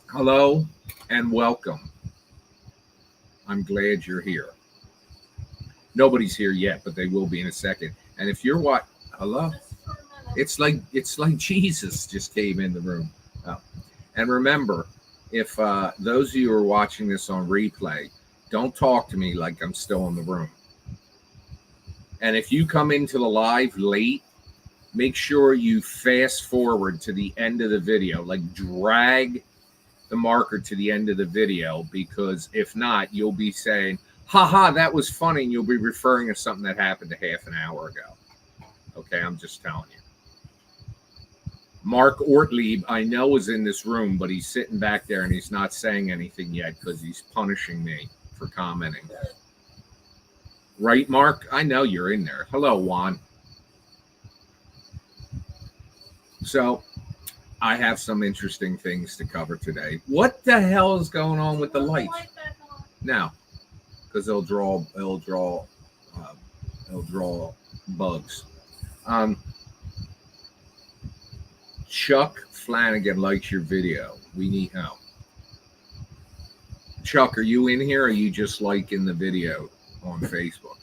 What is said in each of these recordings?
Hello and welcome. I'm glad you're here. Nobody's here yet, but they will be in a second. And if you're what, hello, it's like Jesus just came in the room. Oh. And remember, if those of you who are watching this on replay, don't talk to me like I'm still in the room. And if you come into the live late, make sure you fast forward to the end of the video, like drag the marker to the end of the video, because if not, you'll be saying, haha, that was funny, and you'll be referring to something that happened a half an hour ago. Okay, I'm just telling you. Mark Ortlieb, I know, is in this room, but he's sitting back there and he's not saying anything yet because he's punishing me for commenting. Right, Mark? I know you're in there. Hello, Juan. So, I have some interesting things to cover today. What the hell is going on with the lights? Now, because it'll draw bugs. Chuck Flanagan likes your video. We need help. Chuck, are you in here? Or are you just liking the video on Facebook?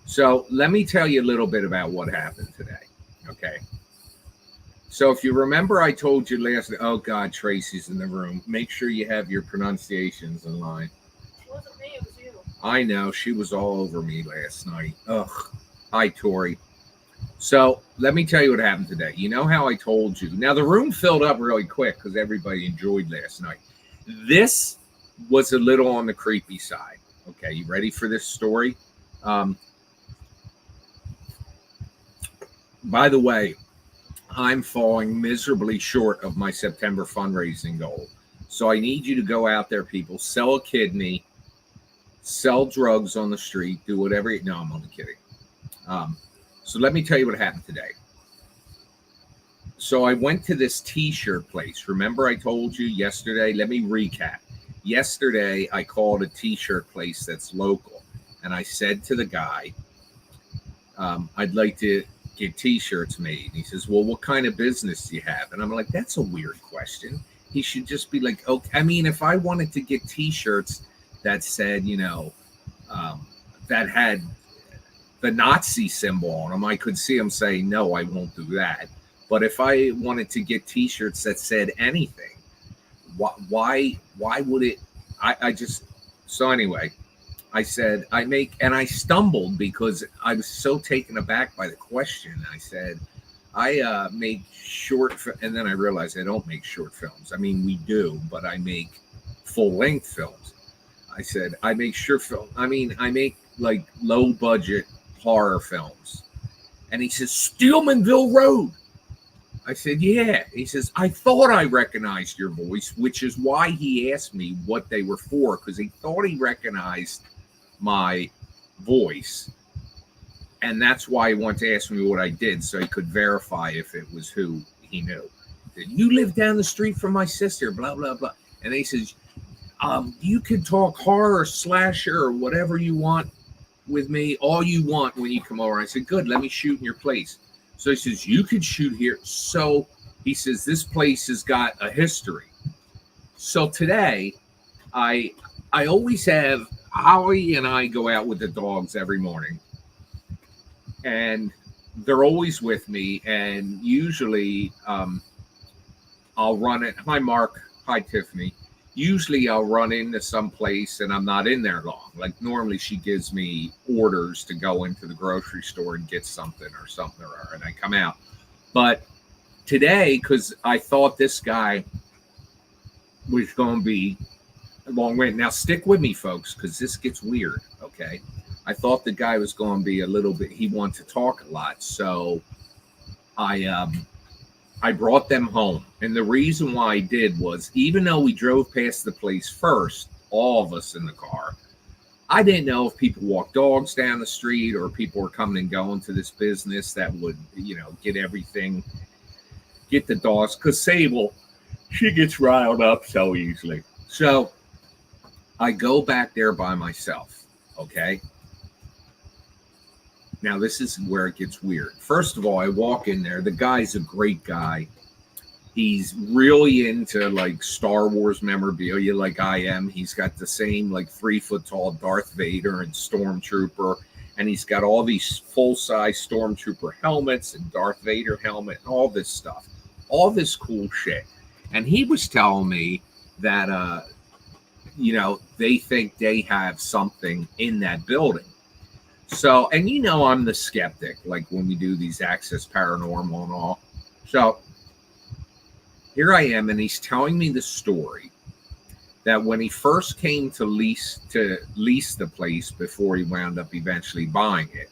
So let me tell you a little bit about what happened today. Okay. So if you remember, I told you last night, oh God, Tracy's in the room. Make sure you have your pronunciations in line. It wasn't me, it was you. I know, she was all over me last night. Ugh. Hi, Tori. So let me tell you what happened today. You know how I told you. Now the room filled up really quick because everybody enjoyed last night. This was a little on the creepy side. Okay, you ready for this story? By the way, I'm falling miserably short of my September fundraising goal. So I need you to go out there, people, sell a kidney, sell drugs on the street, do whatever. No, I'm only kidding. So let me tell you what happened today. So I went to this t-shirt place. Remember I told you yesterday? Let me recap. Yesterday, I called a t-shirt place that's local. And I said to the guy, I'd like to get t-shirts made. He says, well, what kind of business do you have? And I'm like, that's a weird question. He should just be like, okay. I mean, if I wanted to get t-shirts that said, that had the Nazi symbol on them, I could see him saying, no, I won't do that. But if I wanted to get t-shirts that said anything, why would it? So anyway, I said, I stumbled because I was so taken aback by the question. I said, I make and then I realized I don't make short films. I mean, we do, but I make full-length films. I said, I make short film. I mean, I make like low-budget horror films. And he says, Steelmanville Road. I said, yeah. He says, I thought I recognized your voice, which is why he asked me what they were for, because he thought he recognized my voice. And that's why he wanted to ask me what I did, so he could verify if it was who he knew. He said, you live down the street from my sister, blah, blah, blah. And he says, you can talk horror, slasher, or whatever you want with me, all you want when you come over. I said, good, let me shoot in your place. So he says, you could shoot here. So he says, this place has got a history. So today, I always have, Holly and I go out with the dogs every morning. And they're always with me. And usually I'll run it. Hi, Mark. Hi, Tiffany. Usually I'll run into some place and I'm not in there long. Like normally she gives me orders to go into the grocery store and get something or something, and I come out. But today, because I thought this guy was going to be a long way. Now stick with me, folks, because this gets weird, okay? I thought the guy was going to be a little bit, he wanted to talk a lot. So I brought them home. And the reason why I did was, even though we drove past the place first, all of us in the car, I didn't know if people walk dogs down the street or people were coming and going to this business that would, get the dogs. Because Sable, she gets riled up so easily. So I go back there by myself, okay? Now, this is where it gets weird. First of all, I walk in there. The guy's a great guy. He's really into like Star Wars memorabilia, like I am. He's got the same like 3 foot tall Darth Vader and Stormtrooper, and he's got all these full size Stormtrooper helmets and Darth Vader helmet and all this stuff, all this cool shit. And he was telling me that they think they have something in that building. So, and I'm the skeptic, like when we do these Access Paranormal and all. So here I am, and he's telling me the story that when he first came to lease the place before he wound up eventually buying it,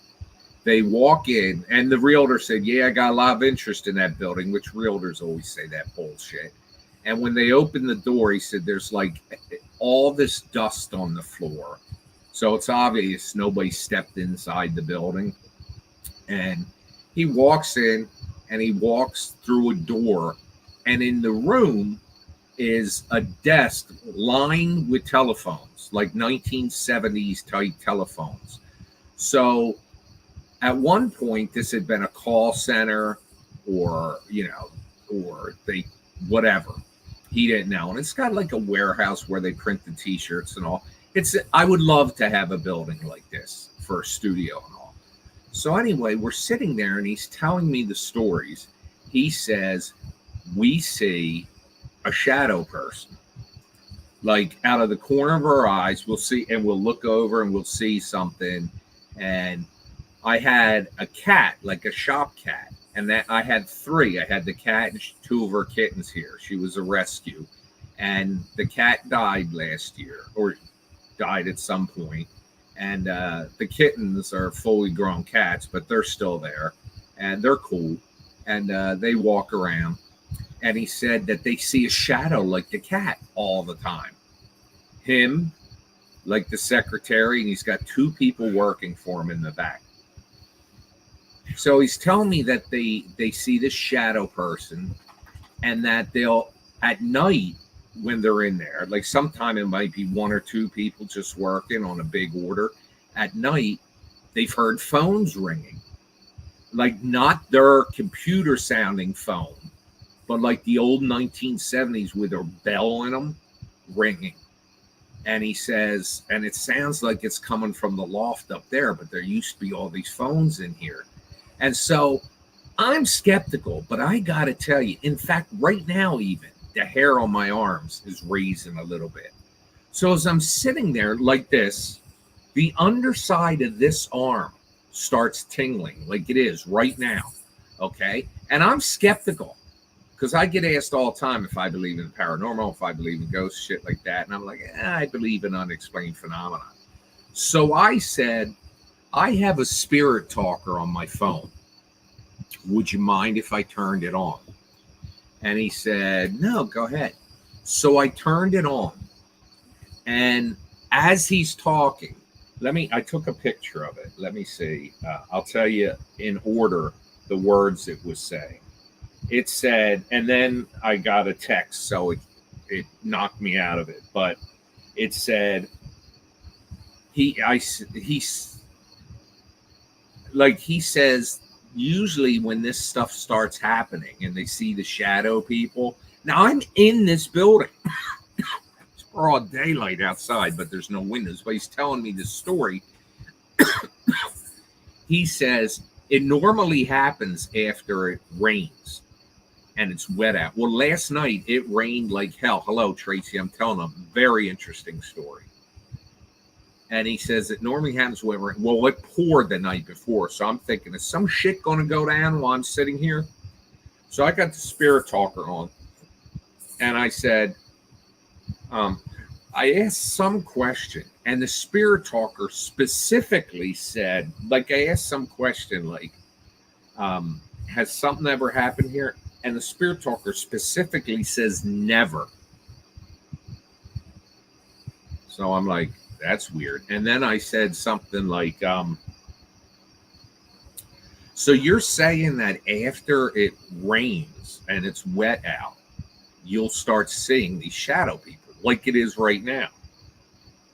they walk in, and the realtor said, "Yeah, I got a lot of interest in that building," which realtors always say that bullshit. And when they opened the door, he said, "There's like all this dust on the floor." So it's obvious nobody stepped inside the building. And he walks in, and he walks through a door, and in the room is a desk lined with telephones, like 1970s type telephones. So at one point, this had been a call center or they, whatever. He didn't know. And it's got like a warehouse where they print the t-shirts and all. I would love to have a building like this for a studio and all. So anyway, we're sitting there, and he's telling me the stories. He says, we see a shadow person, like out of the corner of our eyes. We'll see, and we'll look over and we'll see something. And I had a cat, like a shop cat, and that I had 3. I had the cat and 2 of her kittens here. She was a rescue, and the cat died last year, or died at some point. And the kittens are fully grown cats, but they're still there, and they're cool, and they walk around. And he said that they see a shadow like the cat all the time. Him, like the secretary, and he's got 2 people working for him in the back. So he's telling me that they see this shadow person, and that they'll, at night when they're in there, like sometime it might be 1 or 2 people just working on a big order. At night, they've heard phones ringing, like not their computer sounding phone, but like the old 1970s with a bell in them ringing. And he says, and it sounds like it's coming from the loft up there, but there used to be all these phones in here. And so I'm skeptical, but I got to tell you, in fact, right now, even the hair on my arms is raising a little bit. So as I'm sitting there like this, the underside of this arm starts tingling like it is right now. Okay. And I'm skeptical, because I get asked all the time if I believe in paranormal, if I believe in ghosts, shit like that. And I'm like, I believe in unexplained phenomena. So I said, I have a spirit talker on my phone. Would you mind if I turned it on? And he said, no, go ahead. So I turned it on. And as he's talking, I took a picture of it. Let me see. I'll tell you in order the words it was saying. It said, and then I got a text, so it knocked me out of it. But it said, he says, usually when this stuff starts happening and they see the shadow people. Now I'm in this building. It's broad daylight outside, but there's no windows. But he's telling me this story. He says it normally happens after it rains and it's wet out. Well, last night it rained like hell. Hello, Tracy. I'm telling a very interesting story. And he says it normally happens when it poured the night before. So I'm thinking, is some shit going to go down while I'm sitting here? So I got the spirit talker on. And I said, I asked some question. And the spirit talker specifically said, like I asked some question like, has something ever happened here? And the spirit talker specifically says never. So I'm like, that's weird. And then I said something like, so you're saying that after it rains and it's wet out, you'll start seeing these shadow people like it is right now?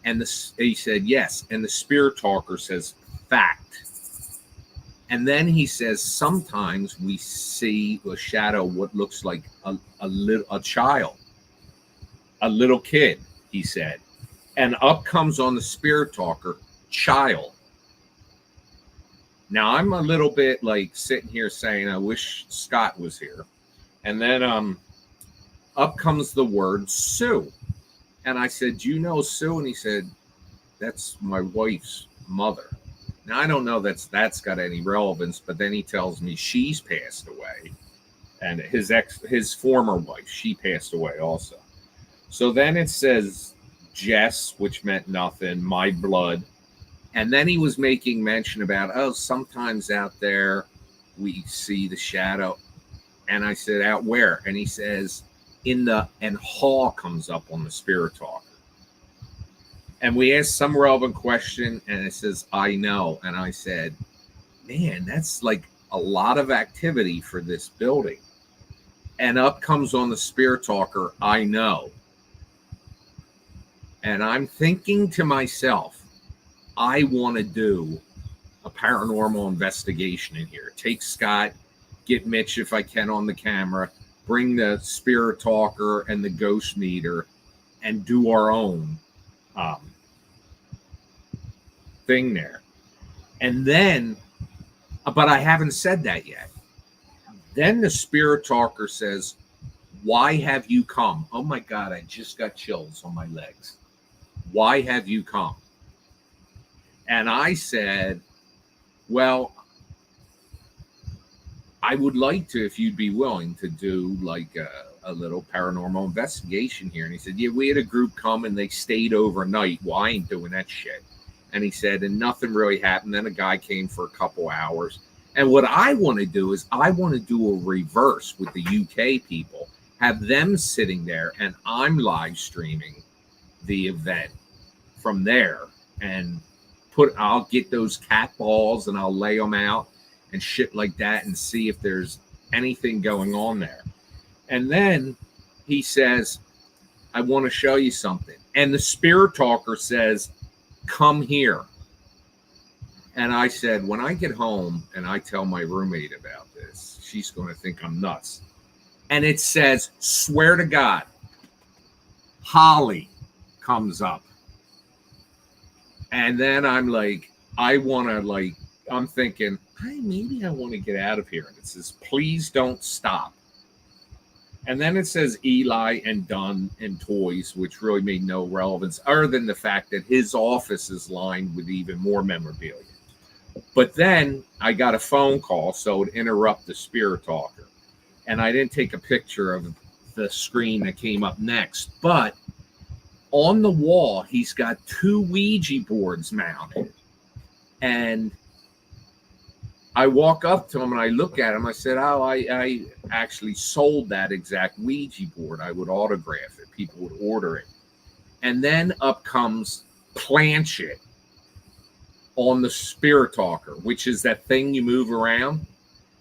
And he said, yes. And the spirit talker says, fact. And then he says, sometimes we see a shadow, what looks like a child, a little kid, he said. And up comes on the spirit talker, child. Now I'm a little bit like sitting here saying, I wish Scott was here. And then up comes the word Sue. And I said, do you know Sue? And he said, that's my wife's mother. Now I don't know that's got any relevance, but then he tells me she's passed away. And his former wife, she passed away also. So then it says Jess, which meant nothing, my blood. And then he was making mention about, oh, sometimes out there we see the shadow. And I said, out where? And he says, and Hall comes up on the spirit talker. And we asked some relevant question, and it says, I know. And I said, man, that's like a lot of activity for this building. And up comes on the spirit talker, I know. And I'm thinking to myself, I want to do a paranormal investigation in here. Take Scott, get Mitch if I can on the camera, bring the spirit talker and the ghost meter, and do our own thing there. And then, but I haven't said that yet. Then the spirit talker says, why have you come? Oh my God, I just got chills on my legs. Why have you come? And I said, well, I would like to, if you'd be willing to do like a little paranormal investigation here. And he said, yeah, we had a group come and they stayed overnight. Well, I ain't doing that shit. And he said, and nothing really happened. Then a guy came for a couple hours. And what I want to do is I want to do a reverse with the UK people, have them sitting there, and I'm live streaming the event from there. And I'll get those cat balls and I'll lay them out and shit like that and see if there's anything going on there. And then he says, I want to show you something. And the spirit talker says, come here. And I said, when I get home and I tell my roommate about this, she's going to think I'm nuts. And it says, swear to God, Holly comes up. And then I'm like, I'm thinking, maybe I want to get out of here. And it says, please don't stop. And then it says Eli and Dunn and toys, which really made no relevance other than the fact that his office is lined with even more memorabilia. But then I got a phone call, so it interrupted the spirit talker. And I didn't take a picture of the screen that came up next. But on the wall, he's got 2 Ouija boards mounted. And I walk up to him and I look at him. I said, oh, I actually sold that exact Ouija board. I would autograph it. People would order it. And then up comes Planchet on the spirit talker, which is that thing you move around.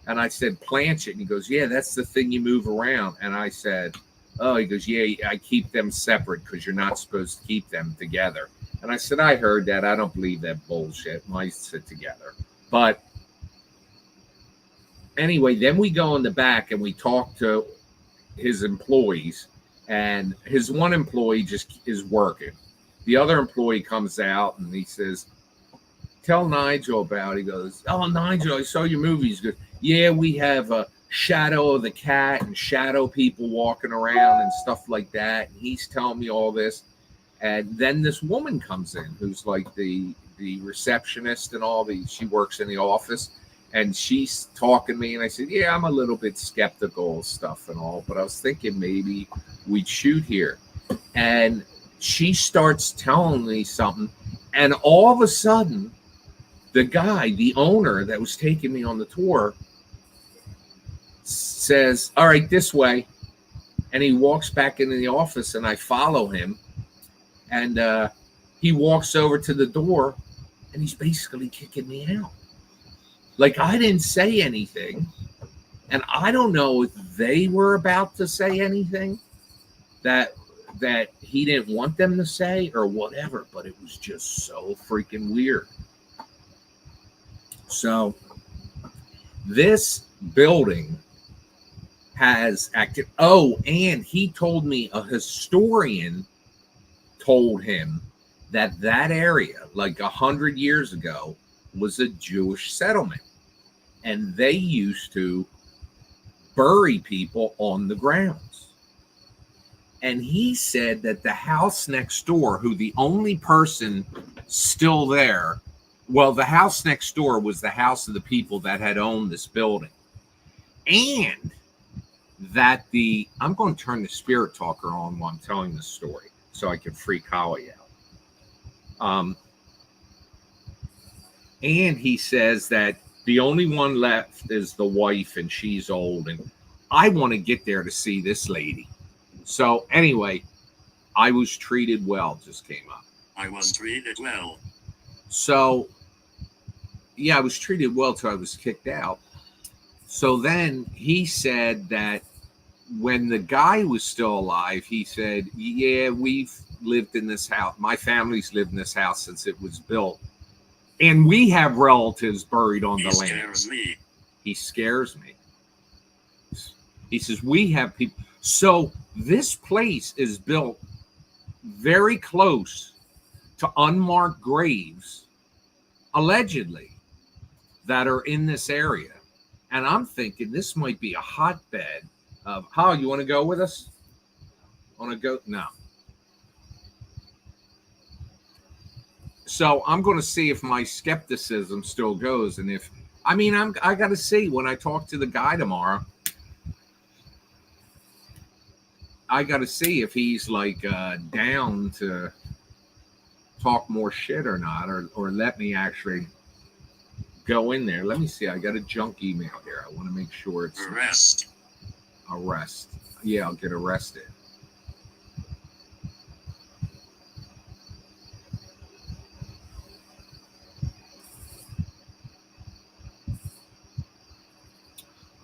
And I said, Planchet. And he goes, yeah, that's the thing you move around. And I said, oh, he goes, yeah, I keep them separate because you're not supposed to keep them together. And I said, I heard that. I don't believe that bullshit. Mice sit together. But anyway, then we go in the back and we talk to his employees, and his one employee just is working. The other employee comes out and he says, tell Nigel about it. He goes, oh, Nigel, I saw your movies. He goes, yeah, we have a Shadow of the Cat and shadow people walking around and stuff like that. And he's telling me all this. And then this woman comes in who's like the receptionist and all she works in the office. And she's talking to me, and I said, yeah, I'm a little bit skeptical of stuff and all, but I was thinking maybe we'd shoot here. And she starts telling me something, and all of a sudden, the guy, the owner that was taking me on the tour, says, all right, this way. And he walks back into the office, and I follow him. And he walks over to the door, and he's basically kicking me out. Like, I didn't say anything, and I don't know if they were about to say anything that he didn't want them to say or whatever, but it was just so freaking weird. So This building has active. Oh, and he told me a historian told him that that area, like 100 years ago, was a Jewish settlement, and they used to bury people on the grounds. And he said that the house next door, who the only person still there, well, the house next door was the house of the people that had owned this building. And that I'm going to turn the spirit talker on while I'm telling this story so I can freak Holly out. And he says that the only one left is the wife, and she's old. And I want to get there to see this lady. So anyway, I was treated well, just came up. I was treated well. So, yeah, I was treated well till I was kicked out. So then he said that when the guy was still alive, he said, yeah, we've lived in this house. My family's lived in this house since it was built. And we have relatives buried on the land. Scares me. He scares me. He says, we have people. So this place is built very close to unmarked graves, allegedly, that are in this area. And I'm thinking this might be a hotbed of, how, you want to go with us? Want to go? No. So I'm going to see if my skepticism still goes. And if, I mean, I got to see when I talk to the guy tomorrow. I got to see if he's like down to talk more shit or not, or let me actually go in there. Let me see. I got a junk email here. I want to make sure it's arrest. Yeah, I'll get arrested.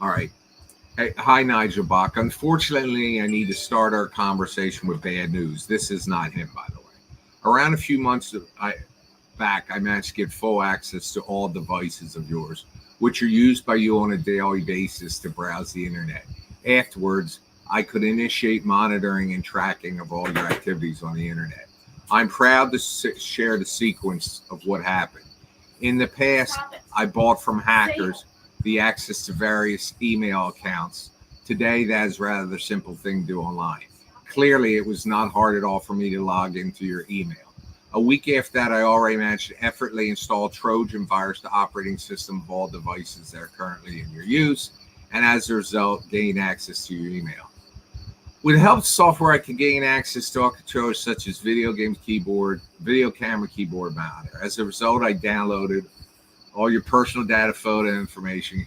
All right. Hey, hi, Nigel Bach. Unfortunately, I need to start our conversation with bad news. This is not him, by the way. Around a few months back, I managed to get full access to all devices of yours, which are used by you on a daily basis to browse the internet. Afterwards, I could initiate monitoring and tracking of all your activities on the internet. I'm proud to share the sequence of what happened. In the past, I bought from hackers the access to various email accounts. Today, that is rather the simple thing to do online. Clearly, it was not hard at all for me to log into your email. A week after that, I already managed to effortlessly install Trojan virus to operating system of all devices that are currently in your use, and as a result, gain access to your email. With help of software, I can gain access to all controllers such as video games keyboard, video camera keyboard monitor. As a result, I downloaded all your personal data, photo information.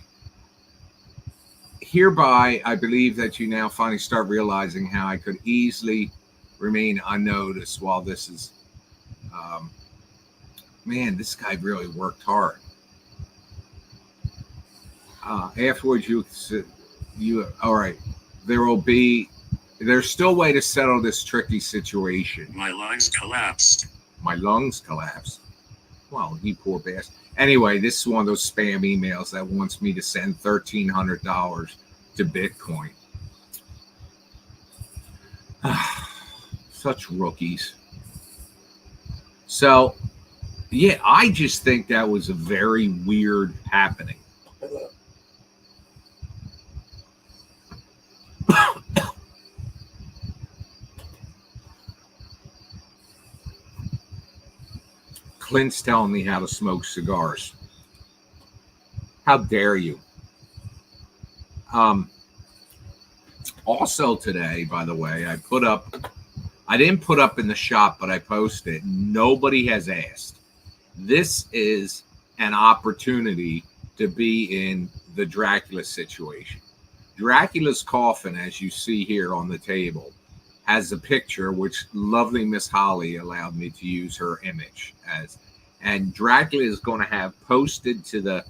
Hereby, I believe that you now finally start realizing how I could easily remain unnoticed while this is, man, this guy really worked hard. Afterwards, you, all right, there's still a way to settle this tricky situation. My lungs collapsed. My lungs collapsed. Well, he poor bastard. Anyway, this is one of those spam emails that wants me to send $1,300 to Bitcoin. Such rookies. So, yeah, I just think that was a very weird happening. Clint's telling me how to smoke cigars. How dare you? Also today, by the way, I didn't put up in the shop, but I posted, nobody has asked. This is an opportunity to be in the Dracula situation. Dracula's coffin, as you see here on the table, has a picture which lovely Miss Holly allowed me to use her image as, and Dracula is going to have posted to the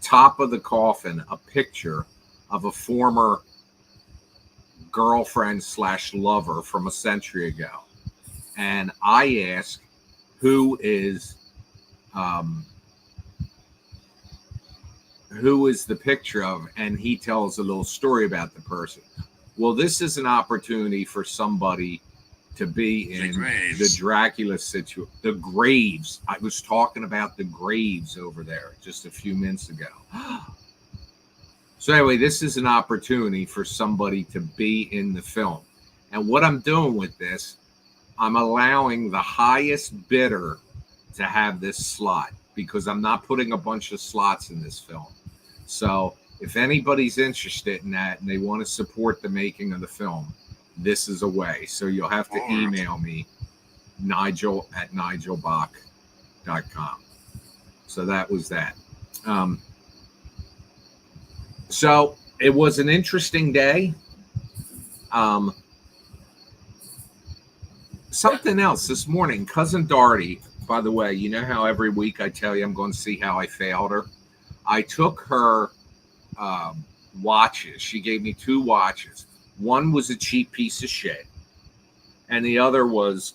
top of the coffin a picture of a former girlfriend / lover from a century ago. And I ask, who is who is the picture of, and he tells a little story about the person. Well, this is an opportunity for somebody to be in the Dracula situation. The graves. I was talking about the graves over there just a few minutes ago. So anyway, this is an opportunity for somebody to be in the film. And what I'm doing with this, I'm allowing the highest bidder to have this slot because I'm not putting a bunch of slots in this film. So if anybody's interested in that and they want to support the making of the film, this is a way. So you'll have to email me, nigel@nigelbach.com. So that was that. So it was an interesting day. Something else this morning, Cousin Darty, by the way, you know how every week I tell you I'm going to see how I failed her? I took her watches. She gave me 2 watches. One was a cheap piece of shit. And the other was,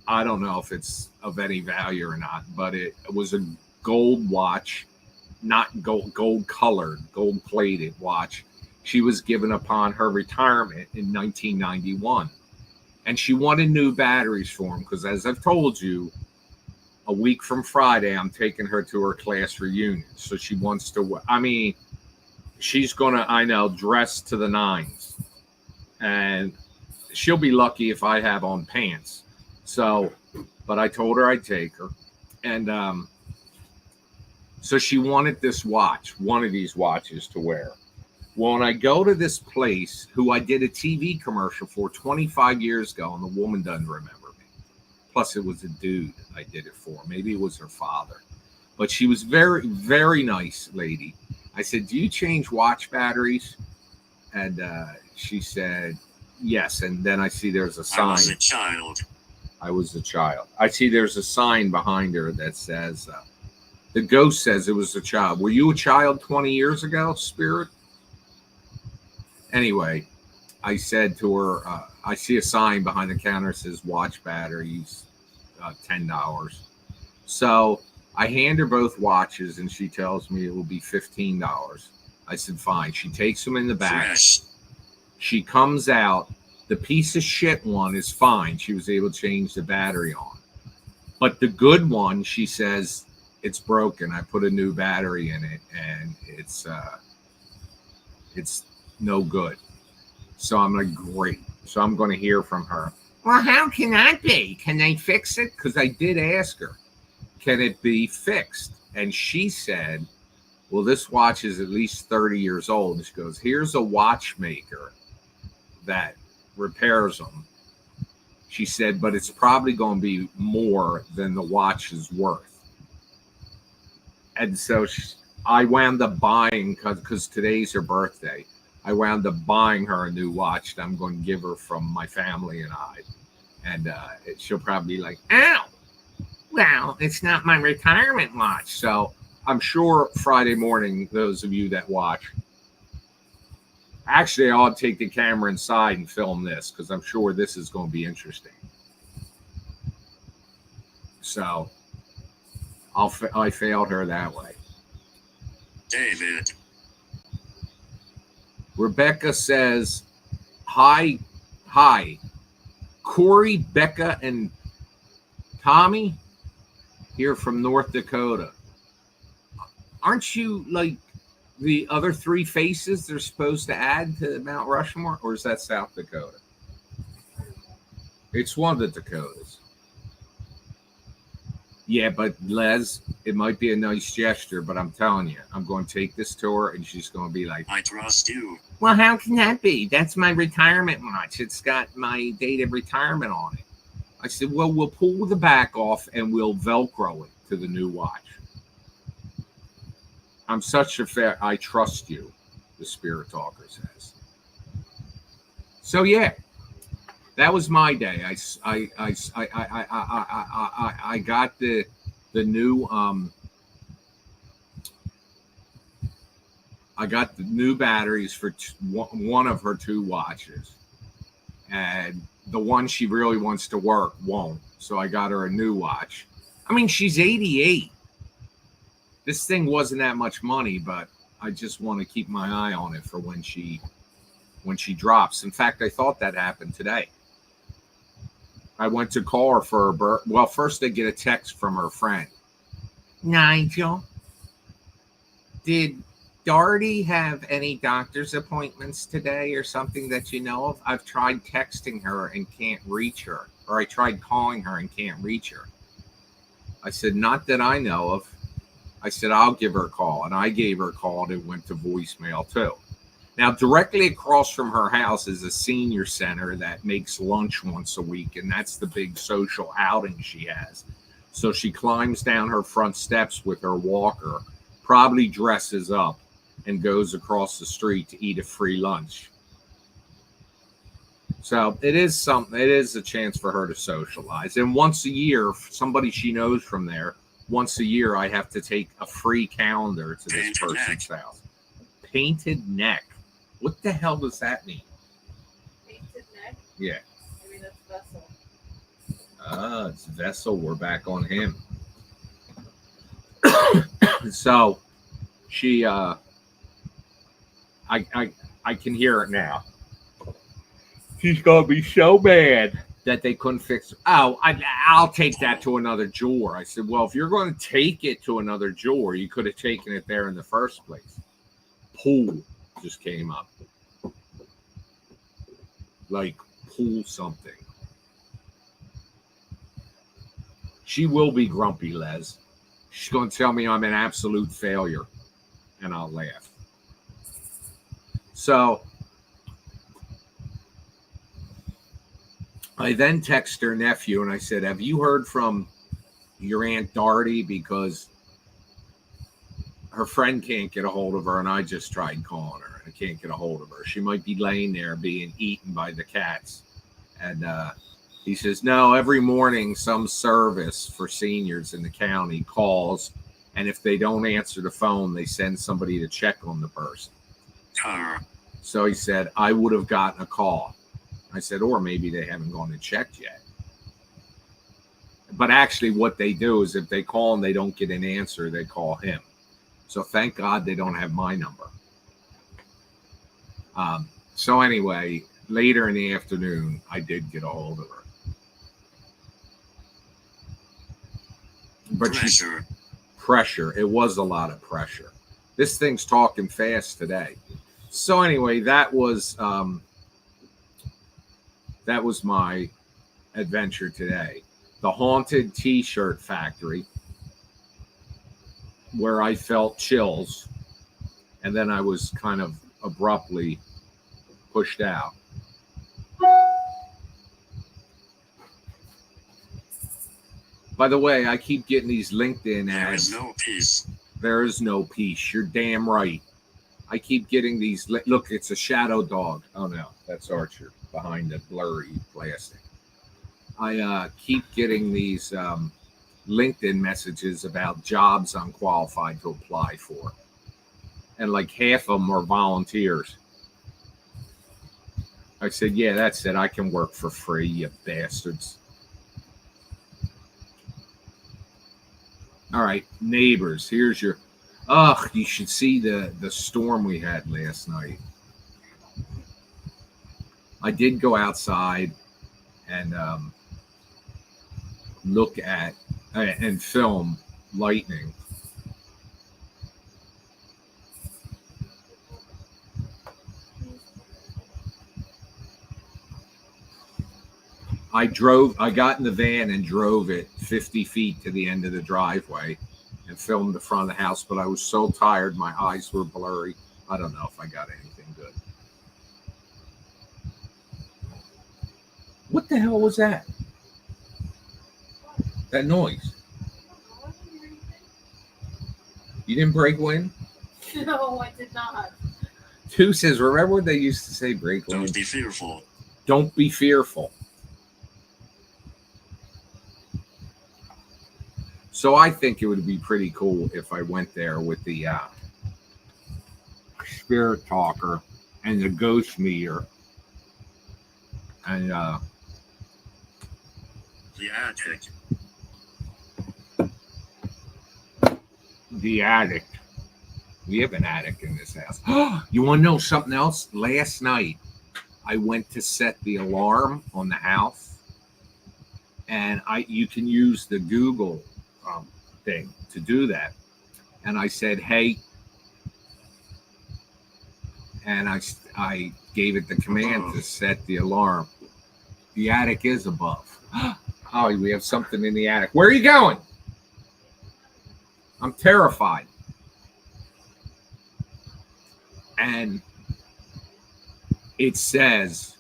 I don't know if it's of any value or not, but it was a gold watch, not gold colored, gold plated watch. She was given upon her retirement in 1991. And she wanted new batteries for them because, as I've told you, a week from Friday, I'm taking her to her class reunion. So she wants to, she's going to, I know, dress to the nines. And she'll be lucky if I have on pants. So, but I told her I'd take her. And so she wanted this watch, one of these watches to wear. Well, when I go to this place, who I did a TV commercial for 25 years ago, and the woman doesn't remember me. Plus, it was a dude I did it for. Maybe it was her father. But she was very, very nice lady. I said, do you change watch batteries? And she said, yes. And then I see there's a sign. I was a child. I was a child. I see there's a sign behind her that says, the ghost says it was a child. Were you a child 20 years ago, Spirit? Anyway, I said to her, I see a sign behind the counter that says watch batteries, $10. So I hand her both watches and she tells me it will be $15. I said, fine. She takes them in the back. Fresh. She comes out. The piece of shit one is fine. She was able to change the battery on. But the good one, she says, it's broken. I put a new battery in it and it's no good. So I'm like, great. So I'm going to hear from her. Well, how can that be? Can they fix it? Because I did ask her, can it be fixed? And she said, well, this watch is at least 30 years old. And she goes, here's a watchmaker that repairs them. She said, but it's probably going to be more than the watch is worth. And so I wound up buying, because today's her birthday, I wound up buying her a new watch that I'm going to give her from my family and I. And she'll probably be like, ow, well, it's not my retirement watch. So I'm sure Friday morning, those of you that watch, actually, I'll take the camera inside and film this because I'm sure this is going to be interesting. So I failed her that way. David. Rebecca says, hi, Corey, Becca, and Tommy here from North Dakota. Aren't you like the other 3 faces they're supposed to add to Mount Rushmore? Or is that South Dakota? It's one of the Dakotas. Yeah, but Les, it might be a nice gesture, but I'm telling you, I'm going to take this to her and she's going to be like, I trust you. well, how can that be? That's my retirement watch. It's got my date of retirement on it. I said, well, we'll pull the back off and we'll Velcro it to the new watch. I'm such a fair, I trust you, the Spirit Talker says. So, yeah. That was my day. I got the new I got the new batteries for one of her 2 watches, and the one she really wants to work won't. So I got her a new watch. I mean, she's 88. This thing wasn't that much money, but I just want to keep my eye on it for when she drops. In fact, I thought that happened today. I went to call her for her birth. Well, first I get a text from her friend. Nigel, did Doherty have any doctor's appointments today or something that you know of? I've tried texting her and can't reach her. Or I tried calling her and can't reach her. I said, not that I know of. I said, I'll give her a call. And I gave her a call and it went to voicemail too. Now, directly across from her house is a senior center that makes lunch once a week. And that's the big social outing she has. So she climbs down her front steps with her walker, probably dresses up, and goes across the street to eat a free lunch. So it is something. It is a chance for her to socialize. And once a year, somebody she knows from there, once a year, I have to take a free calendar to this person's house. Painted neck. What the hell does that mean? Painted neck? Yeah. Maybe that's vessel. Ah, it's Vessel. We're back on him. So she, I can hear it now. She's gonna be so mad that they couldn't fix it. Oh, I'll take that to another jeweler. I said, well, if you're going to take it to another jeweler, you could have taken it there in the first place. Pool just came up. Like pool something. She will be grumpy, Les. She's going to tell me I'm an absolute failure, and I'll laugh. So I then text her nephew, and I said, have you heard from your Aunt Doherty? Because her friend can't get a hold of her, and I just tried calling her. I can't get a hold of her. She might be laying there being eaten by the cats. And he says, no, every morning some service for seniors in the county calls, and if they don't answer the phone, they send somebody to check on the person. So he said, I would have gotten a call. I said, or maybe they haven't gone and checked yet. But actually what they do is if they call and they don't get an answer, they call him. So thank God they don't have my number. So anyway, later in the afternoon, I did get a hold of her. But pressure. It was a lot of pressure. This thing's talking fast today. So anyway, that was my adventure today. The haunted T-shirt factory, where I felt chills, and then I was kind of abruptly pushed out. By the way, I keep getting these LinkedIn ads. There is no peace. There is no peace. You're damn right. I keep getting these. Look, it's a shadow dog. Oh no, that's Archer behind the blurry plastic. I keep getting these LinkedIn messages about jobs I'm qualified to apply for. And like half of them are volunteers. I said, yeah, that's it. I can work for free, you bastards. All right, neighbors, here's your... Ugh, you should see the storm we had last night. I did go outside and look at and film lightning. I got in the van and drove it 50 feet to the end of the driveway and filmed the front of the house, but I was so tired, my eyes were blurry. I don't know if I got anything good. What the hell was that? That noise? You didn't break wind? No, I did not. Two says, remember what they used to say, break wind? Don't be fearful. Don't be fearful. So I think it would be pretty cool if I went there with the spirit talker and the ghost meter and The attic. The attic. We have an attic in this house. You want to know something else? Last night, I went to set the alarm on the house, and you can use the Google thing to do that. And I said, "Hey," and I gave it the command to set the alarm. The attic is above. Oh, we have something in the attic. Where are you going? I'm terrified. And it says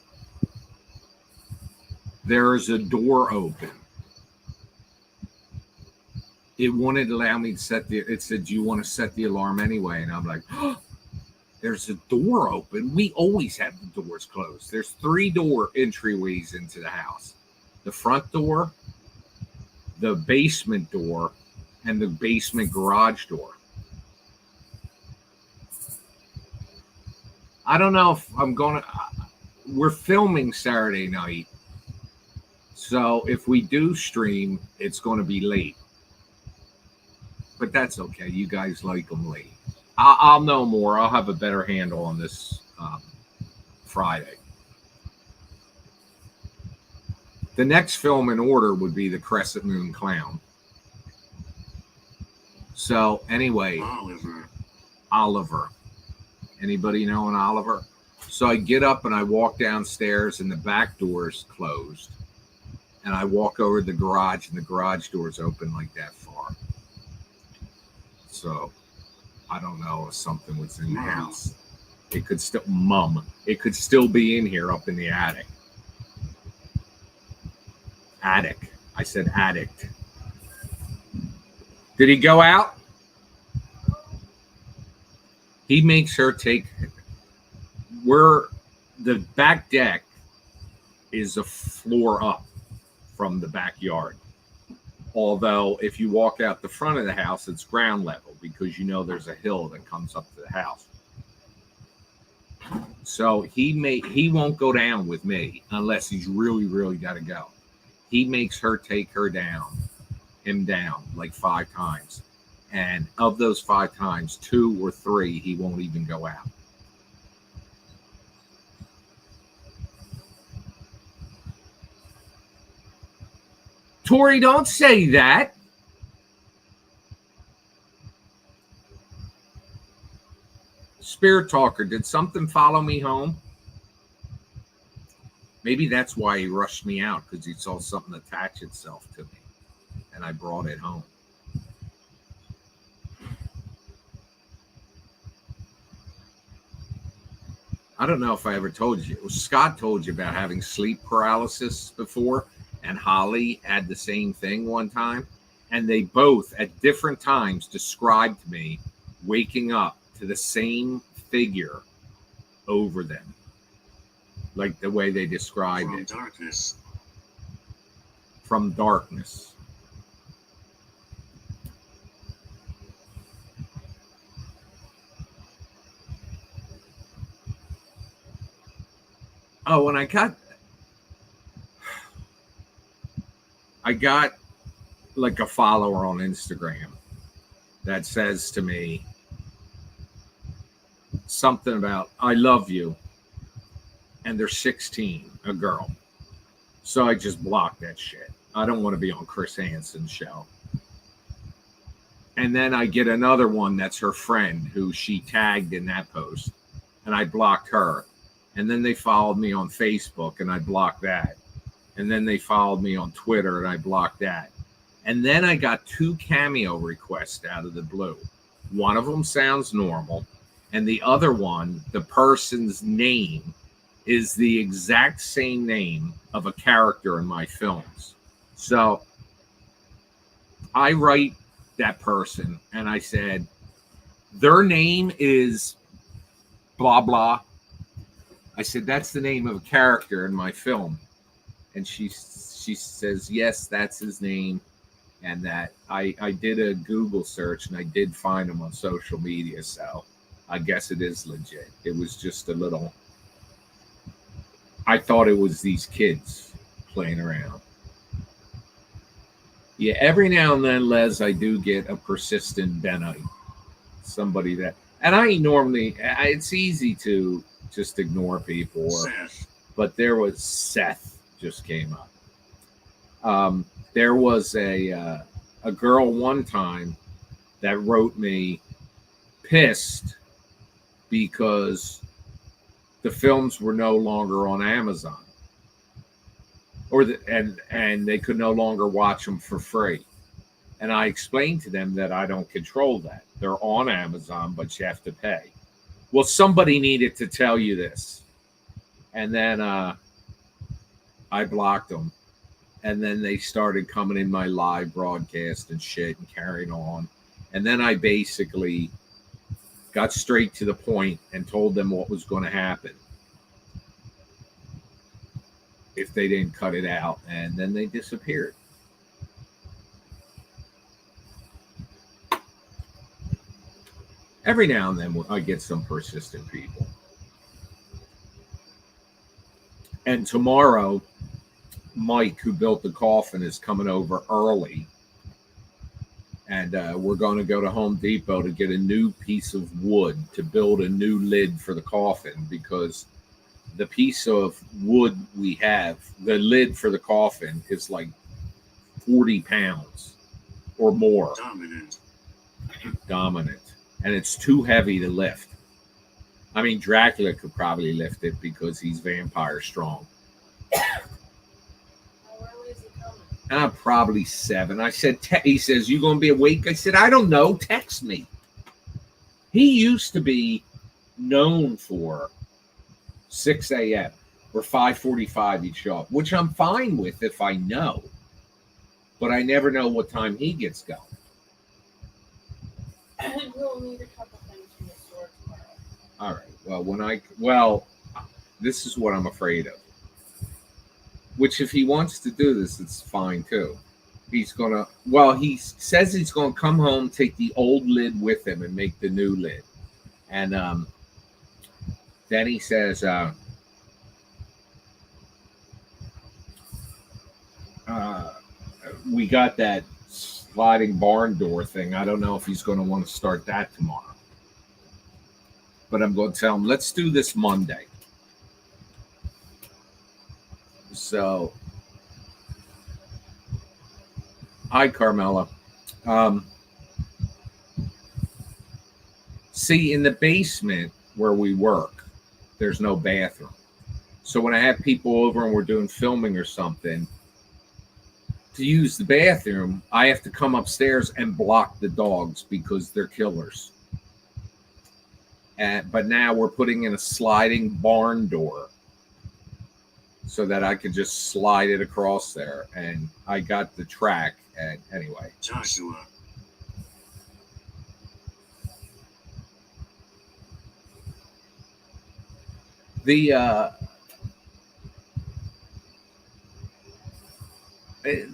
there is a door open. It wanted to allow me to set it said, "Do you want to set the alarm anyway?" And I'm like, oh, there's a door open. We always have the doors closed. There's 3 door entryways into the house. The front door, the basement door, and the basement garage door. I don't know if I'm going to, we're filming Saturday night. So if we do stream, it's going to be late. But that's okay. You guys like them late. I'll know more. I'll have a better handle on this Friday. The next film in order would be The Crescent Moon Clown. So anyway, Oliver. Anybody know an Oliver? So I get up and I walk downstairs and the back door's closed. And I walk over to the garage and the garage door's open like that far. So I don't know if something was in the house. It could still, it could still be in here up in the attic. Attic. I said addict. Did he go out? He makes her take, the back deck is a floor up from the backyard. Although if you walk out the front of the house, it's ground level because you know there's a hill that comes up to the house. So he won't go down with me unless he's really got to go. He makes her take him down like 5 times. And of those 5 times, 2 or 3, he won't even go out. Tori, don't say that. Spirit Talker, did something follow me home? Maybe that's why he rushed me out, because he saw something attach itself to me. And I brought it home. I don't know if I ever told you. Scott told you about having sleep paralysis before, and Holly had the same thing one time. And they both, at different times, described to me waking up to the same figure over them. Like the way they described it. Darkness. From darkness. Oh, and I got like a follower on Instagram that says to me something about, "I love you." And they're 16, a girl. So I just blocked that shit. I don't want to be on Chris Hansen's show. And then I get another one that's her friend who she tagged in that post. And I blocked her. And then they followed me on Facebook and I blocked that. And then they followed me on Twitter and I blocked that. And then I got 2 cameo requests out of the blue. One of them sounds normal. And the other one, the person's name is the exact same name of a character in my films. So I write that person and I said, their name is blah, blah. I said, that's the name of a character in my film. And she says, yes, that's his name. And that I did a Google search and I did find him on social media. So I guess it is legit. It was just a little, I thought it was these kids playing around. Yeah, every now and then, Les, I do get a persistent Benite. somebody that, and it's easy to just ignore people, Seth. but there was Seth just came up. There was a girl one time that wrote me pissed because the films were no longer on Amazon, and they could no longer watch them for free. And I explained to them that I don't control that. They're on Amazon, but you have to pay. Well, somebody needed to tell you this. And then I blocked them. And then they started coming in my live broadcast and shit and carrying on. And then I basically got straight to the point and told them what was going to happen if they didn't cut it out. And then they disappeared. Every now and then I get some persistent people. And tomorrow, Mike, who built the coffin, is coming over early. And we're going to go to Home Depot to get a new piece of wood to build a new lid for the coffin, because the piece of wood we have, the lid for the coffin, is like 40 pounds or more. Dominant. And it's too heavy to lift. I mean, Dracula could probably lift it because he's vampire strong. How early is he coming? Probably 7. I said, he says, you going to be awake? I said, I don't know. Text me. He used to be known for 6 a.m. or 5:45 he'd show up, which I'm fine with if I know. But I never know what time he gets going. We'll need a couple things from the store tomorrow. All right. Well, this is what I'm afraid of. Which, if he wants to do this, it's fine too. He says he's gonna come home, take the old lid with him, and make the new lid. And then he says, we got that sliding barn door thing. I don't know if he's going to want to start that tomorrow. But I'm going to tell him, let's do this Monday. So, hi, Carmela. See, in the basement where we work, there's no bathroom. So when I have people over and we're doing filming or something, to use the bathroom, I have to come upstairs and block the dogs because they're killers. But now we're putting in a sliding barn door so that I could just slide it across there. And I got the track. And anyway. Joshua.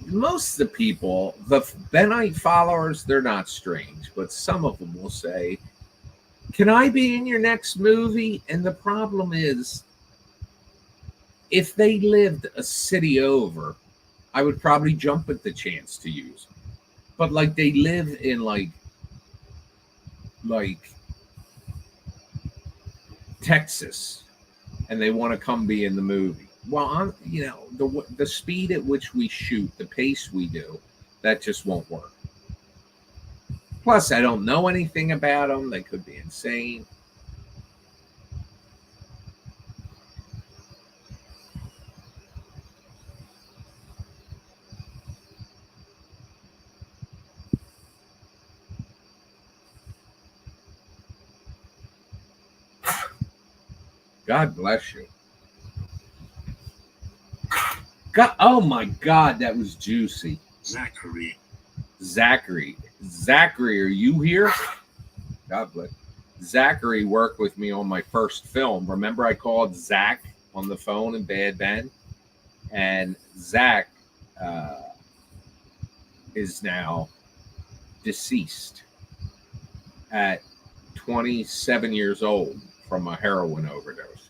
Most of the people, the Benite followers, they're not strange, but some of them will say, can I be in your next movie? And the problem is, if they lived a city over, I would probably jump at the chance to use them. But like they live in like Texas, and they want to come be in the movie. Well, the speed at which we shoot, the pace we do, that just won't work. Plus, I don't know anything about them. They could be insane. God bless you. God, oh my God, that was juicy. Zachary. Zachary, are you here? God bless. Zachary worked with me on my first film. Remember I called Zach on the phone in Bad Ben? And Zach is now deceased at 27 years old from a heroin overdose.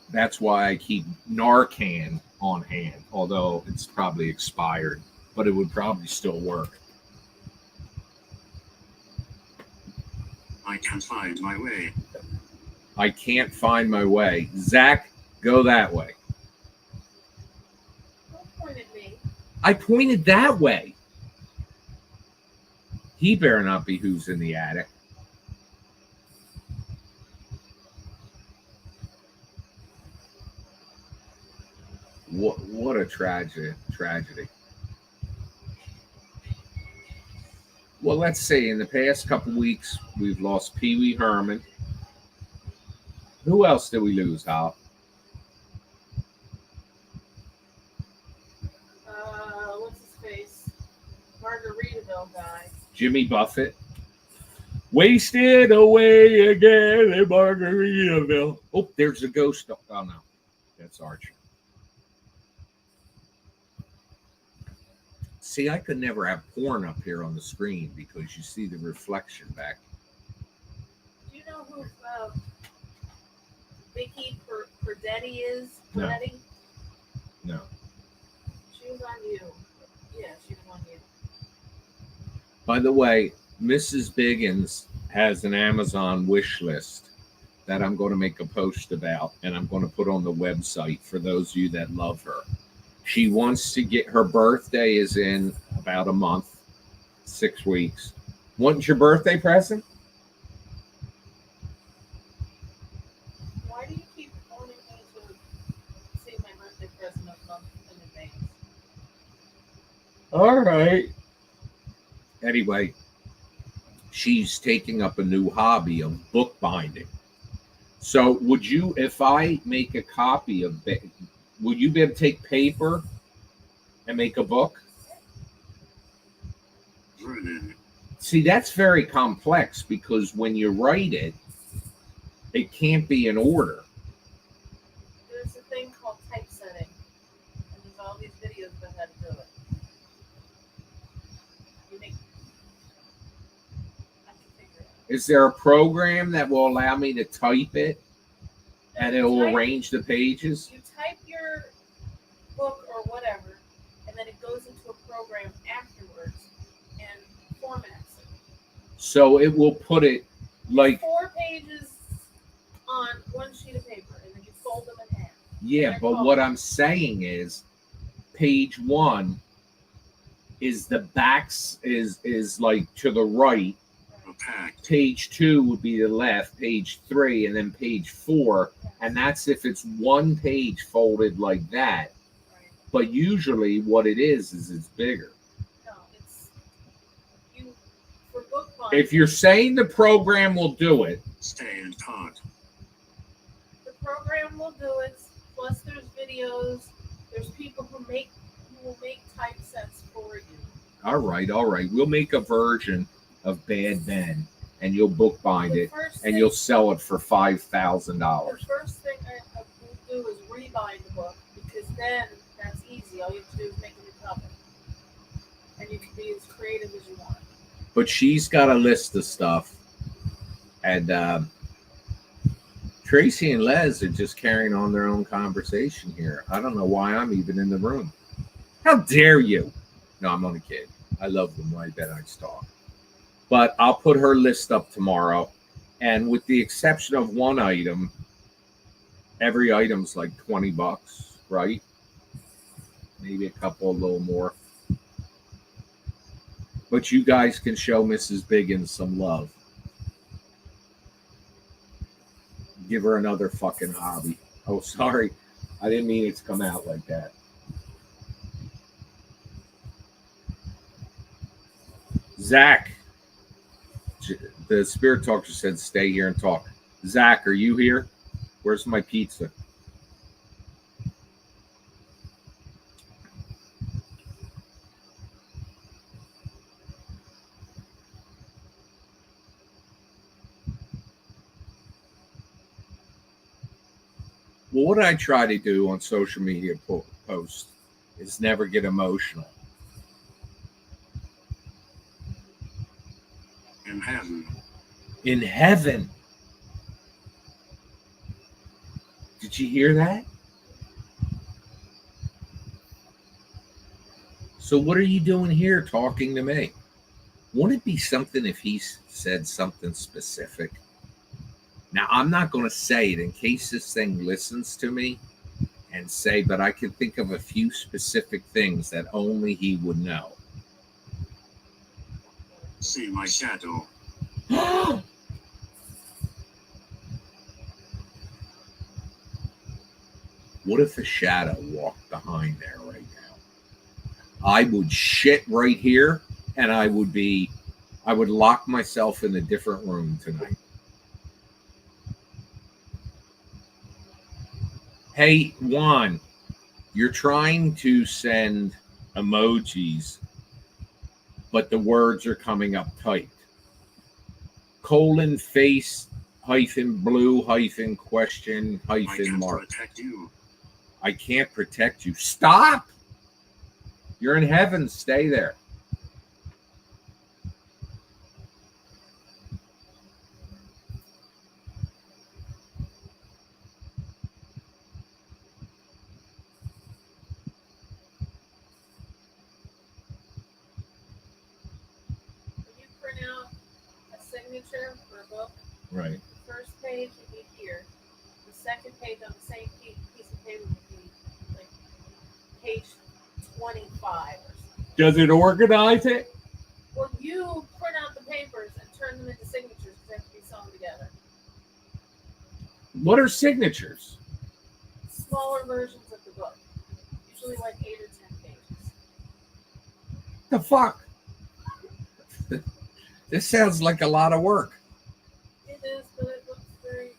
That's why I keep Narcan on hand, although it's probably expired, but it would probably still work. I can't find my way. I can't find my way. Zach, go that way. Don't point at me. I pointed that way. He better not be who's in the attic. What a tragedy. Well, let's see. In the past couple weeks, we've lost Pee Wee Herman. Who else did we lose, Hal? What's his face? Margaritaville guy. Jimmy Buffett. Wasted away again in Margaritaville. Oh, there's a ghost. Oh, no. That's Archie. See, I could never have porn up here on the screen because you see the reflection back. Do you know who Vicky Perdetti is? No. Perdetti? No. She was on you. Yeah, she was on you. By the way, Mrs. Biggins has an Amazon wish list that I'm going to make a post about, and I'm going to put on the website for those of you that love her. She wants to get, her birthday is in about a month, 6 weeks. What's your birthday present? Why do you keep wanting me to say my birthday present a month in advance? All right. Anyway, she's taking up a new hobby of bookbinding. So would you, if I make a copy of it, would you be able to take paper and make a book? Vernon. See, that's very complex because when you write it, it can't be in order. There's a thing called typesetting, and there's all these videos about how to do it. I can figure it out. Is there a program that will allow me to type it and it will arrange the pages? You type your book or whatever, and then it goes into a program afterwards and formats it. So it will put it like, 4 pages on one sheet of paper, and then you fold them in half. yeah, but what I'm saying is page 1 is the backs is like to the right. Okay. Page 2 would be the left, page 3, and then page 4. And that's if it's one page folded like that. Right. But usually what it is it's bigger. No, it's you for bookbinding. If you're saying the program will do it, Stay in touch. The program will do it. Plus, there's videos. There's people who will make typesets for you. all right. We'll make a version of Bad Ben, and you'll bookbind The it, first and thing- you'll sell it for The $5,000. first thing I will do is rebind the book, because then that's easy. All you have to do is make a new cover, and you can be as creative as you want. But she's got a list of stuff, and Tracy and Les are just carrying on their own conversation here. I don't know why I'm even in the room. How dare you? No, I'm only kidding. I love them when I bet I talk. But I'll put her list up tomorrow. And with the exception of one item, every item's like $20, right? Maybe a couple, a little more. But you guys can show Mrs. Biggins some love. Give her another fucking hobby. Oh, sorry. I didn't mean it to come out like that. Zach. The spirit talker said stay here and talk. Zach, are you here? Where's my pizza? Well, what I try to do on social media posts is never get emotional. In heaven. In heaven. Did you hear that? So what are you doing here talking to me? Wouldn't it be something if he said something specific? Now, I'm not going to say it in case this thing listens to me and say, but I can think of a few specific things that only he would know. See my shadow. What if a shadow walked behind there right now? I would shit right here, and I would lock myself in a different room tonight. Hey, Juan, you're trying to send emojis, but the words are coming up typed. Colon, face, hyphen, blue, hyphen, question, I hyphen, can't mark. protect you. I can't protect you. Stop! You're in heaven. Stay there. When you print out a signature for a book, Right. the first page would be here. The second page on the same piece of paper would be like page 25 or something. Does it organize it? Well, you print out the papers and turn them into signatures because they have to be sewn together. What are signatures? Smaller versions of the book, usually like 8 or 10 pages. The fuck? This sounds like a lot of work. It is, but it looks very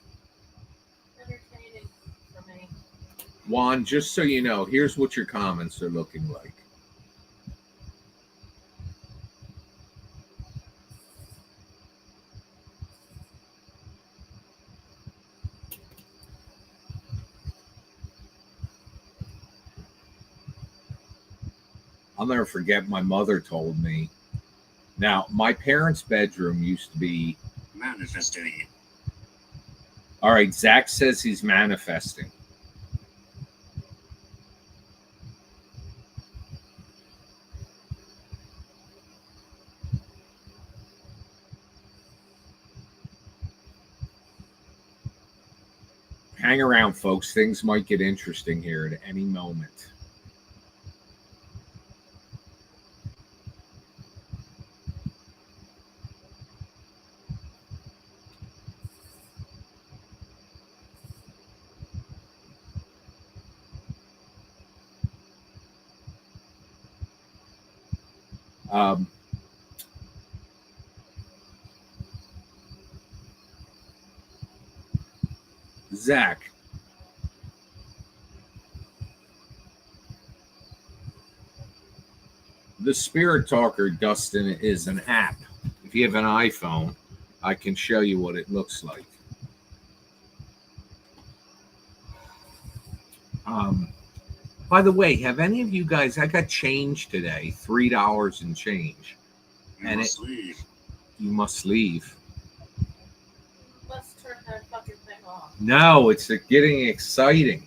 entertaining for me. Juan, just so you know, here's what your comments are looking like. I'll never forget my mother told me. Now, my parents' bedroom used to be. Manifesting. All right, Zach says he's manifesting. Hang around, folks. Things might get interesting here at any moment. Zach, the Spirit Talker, Dustin, is an app. If you have an iPhone, I can show you what it looks like. By the way, have any of you guys? I got change today, $3 and change. You And must leave. You must leave. Let's turn that fucking thing off. No, it's getting exciting.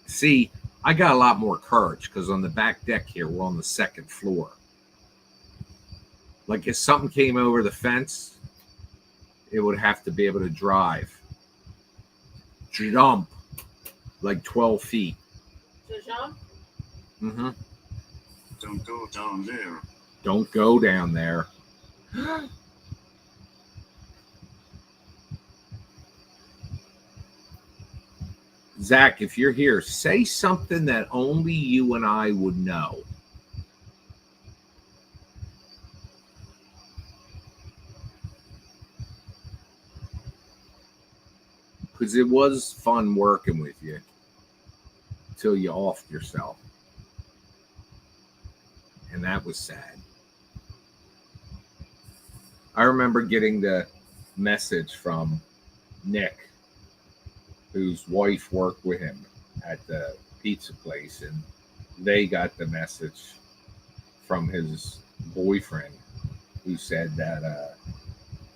See, I got a lot more courage because on the back deck here, we're on the second floor. Like if something came over the fence, it would have to be able to jump like 12 feet. To jump? Mm-hmm. Don't go down there. Don't go down there. Zach, if you're here, say something that only you and I would know. Because it was fun working with you until you offed yourself. And that was sad. I remember getting the message from Nick, whose wife worked with him at the pizza place, and they got the message from his boyfriend who said that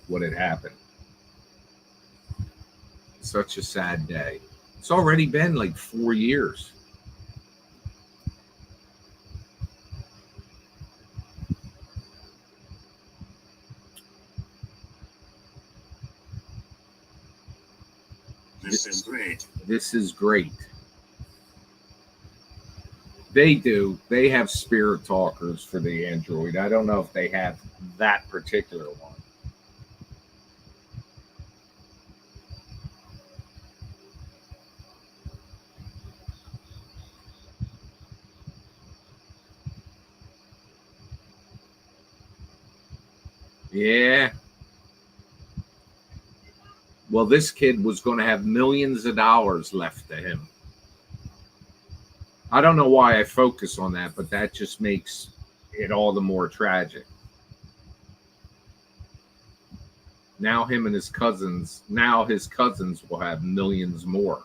what had happened. Such a sad day. It's already been like 4 years. great. This is great. They do. They have spirit talkers for the Android. I don't know if they have that particular one. Yeah. Well, this kid was going to have millions of dollars left to him. I don't know why I focus on that, but that just makes it all the more tragic. Now him and his cousins, now his cousins will have millions more.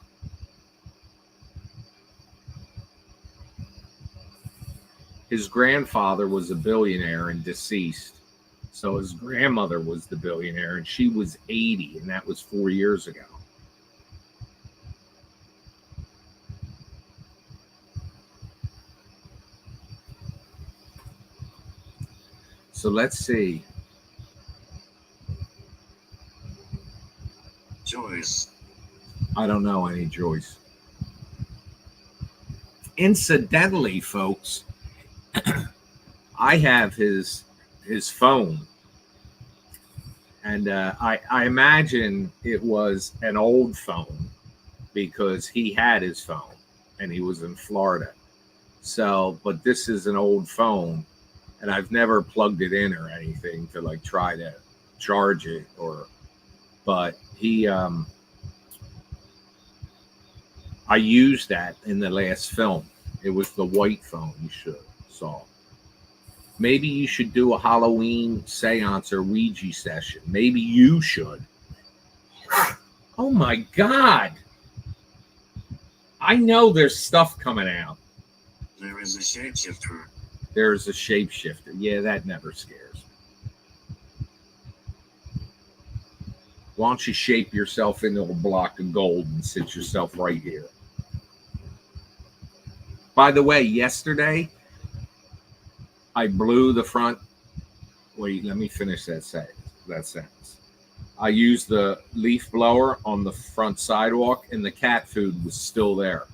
His grandfather was a billionaire and deceased. So his grandmother was the billionaire and she was 80, and that was 4 years ago. So let's see. Joyce. I don't know any Joyce. Incidentally, folks, I have his phone, and I imagine it was an old phone because he had his phone and he was in Florida. So, but this is an old phone, and I've never plugged it in or anything to like try to charge it but he I used that in the last film. It was the white phone you saw. Maybe you should do a Halloween seance or Ouija session. Maybe you should. Oh my God. I know there's stuff coming out. There is a shapeshifter. There's a shapeshifter. Yeah, that never scares me. Why don't you shape yourself into a block of gold and sit yourself right here? By the way, yesterday, I blew the front. Wait, let me finish that sentence. I used the leaf blower on the front sidewalk, and the cat food was still there.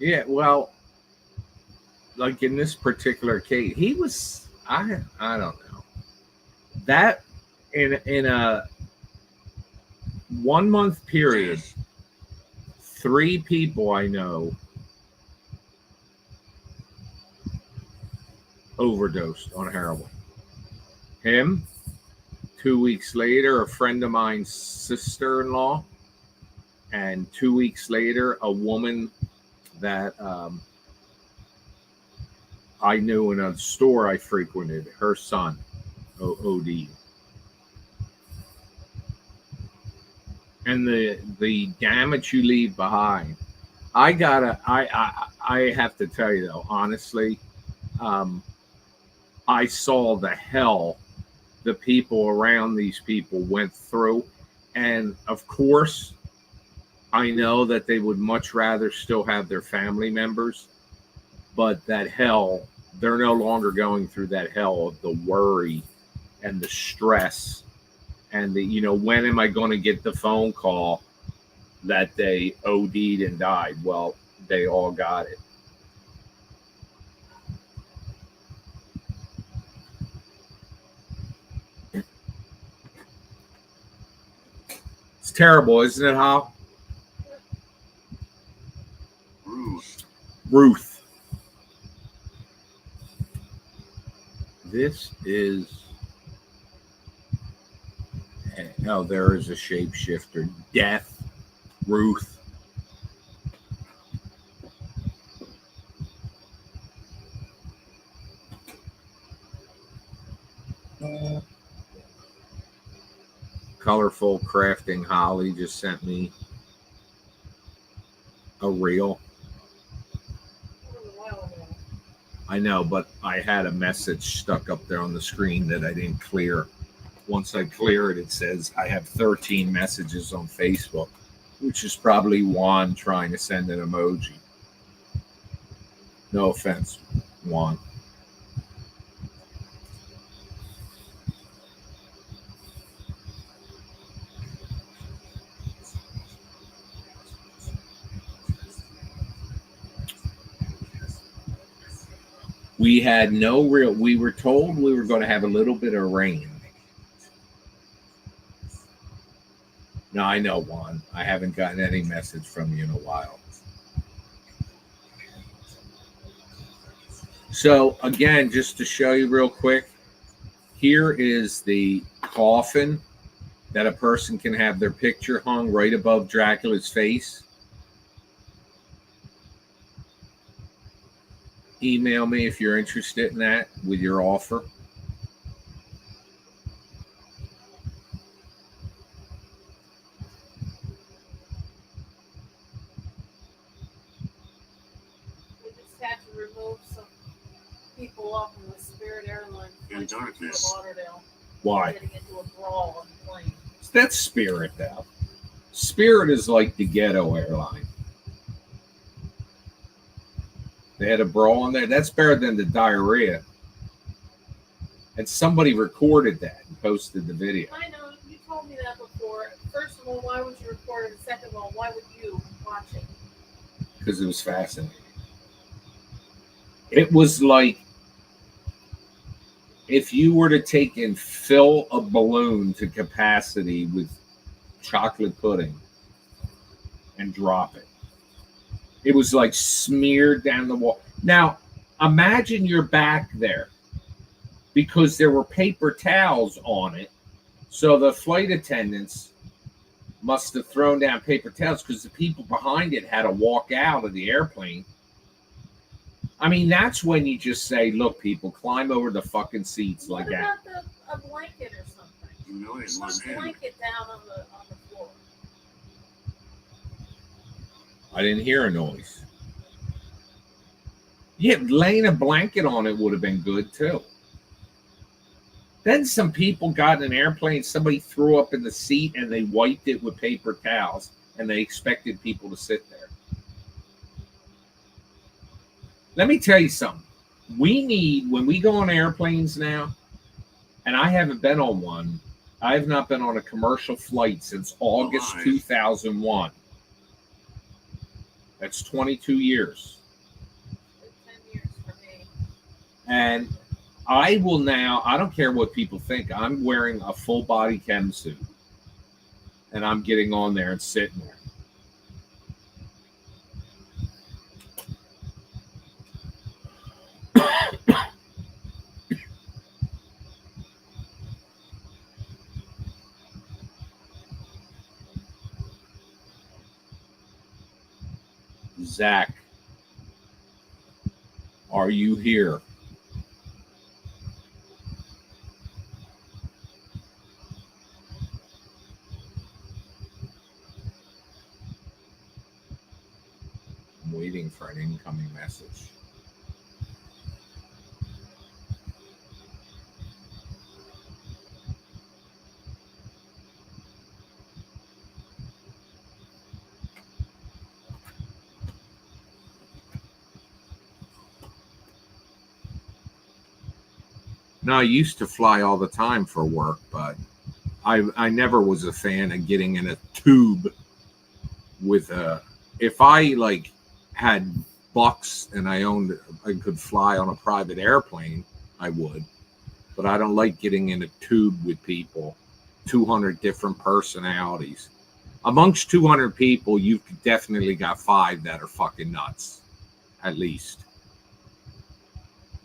Yeah, well, like in this particular case, he was I don't know. That in a 1 month period, 3 people I know overdosed on heroin. Him, 2 weeks later, a friend of mine's sister-in-law, and 2 weeks later, a woman that I knew in a store I frequented, her son OD. And the damage you leave behind. I have to tell you though, honestly, I saw the hell the people around these people went through. And of course, I know that they would much rather still have their family members, but that hell, they're no longer going through that hell of the worry and the stress and when am I going to get the phone call that they OD'd and died? Well, they all got it. It's terrible, isn't it, Hal? Ruth. This is. Oh, there is a shapeshifter. Death. Ruth. Colorful Crafting Holly just sent me a reel. I know, but I had a message stuck up there on the screen that I didn't clear. Once I clear it, it says I have 13 messages on Facebook, which is probably Juan trying to send an emoji. No offense, Juan. We had no real, we were told we were going to have a little bit of rain. No, I know, Juan. I haven't gotten any message from you in a while. So, again, just to show you real quick, here is the coffin that a person can have their picture hung right above Dracula's face. Email me if you're interested in that with your offer. We just had to remove some people off of the Spirit Airlines In flight to darkness. Lauderdale. Why? Getting into a brawl on the plane. That's Spirit, though. Spirit is like the ghetto airline. They had a brawl in there. That's better than the diarrhea. And somebody recorded that and posted the video. I know, you told me that before. First of all, why would you record it? Second of all, why would you watch it? Because it was fascinating. It was like if you were to take and fill a balloon to capacity with chocolate pudding and drop it. It was like smeared down the wall. Now, imagine you're back there because there were paper towels on it. So the flight attendants must have thrown down paper towels because the people behind it had to walk out of the airplane. I mean, that's when you just say, look, people, climb over the fucking seats like that. What about a blanket or something? The noise was Put a in. blanket down on the floor. I didn't hear a noise. Yeah, laying a blanket on it would have been good too. Then some people got in an airplane, somebody threw up in the seat and they wiped it with paper towels and they expected people to sit there. Let me tell you something. We need, when we go on airplanes now, and I haven't been on one, I have not been on a commercial flight since August 2001. That's 22 years. 10 years for me. And I will now, I don't care what people think, I'm wearing a full body chem suit. And I'm getting on there and sitting there. Zach, are you here? I'm waiting for an incoming message. No, I used to fly all the time for work, but I never was a fan of getting in a tube with a. If I like had bucks and I could fly on a private airplane, I would. But I don't like getting in a tube with people, 200 different personalities. Amongst 200 people, you've definitely got 5 that are fucking nuts, at least.